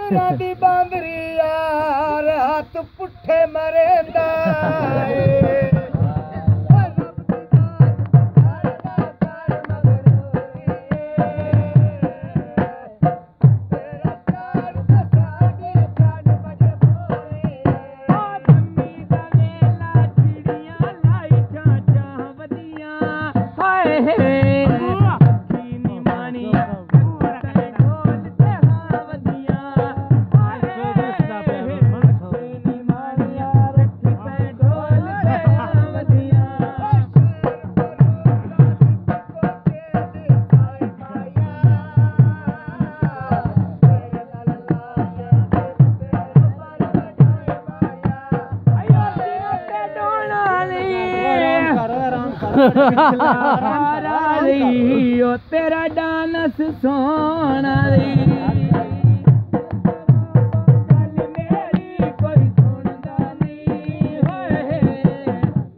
کنجرا دی باندری یار ہاتھ پٹھے مریندا تیرا ڈانس سونا میری کوئی سندا نہیں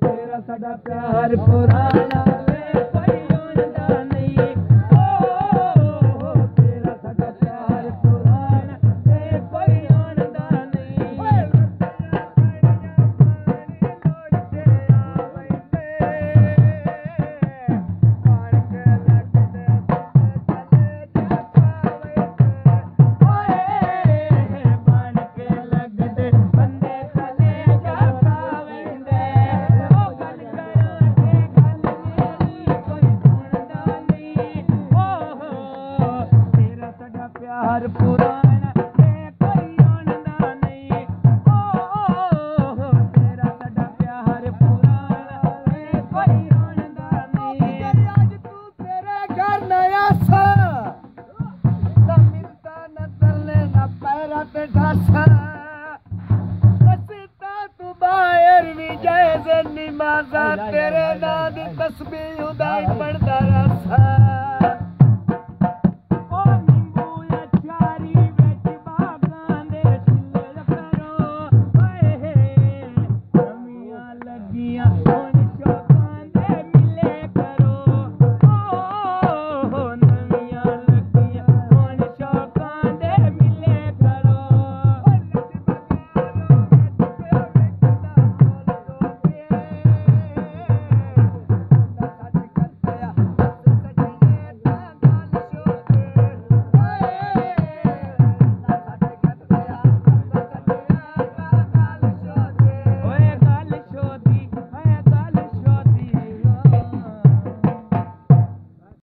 تیرا ساڈا پیار پرانا کوئی سندا نہیں تیرا ساڈا پیار پرانا کوئی سندا نہیں تیرے نام دی تسبیح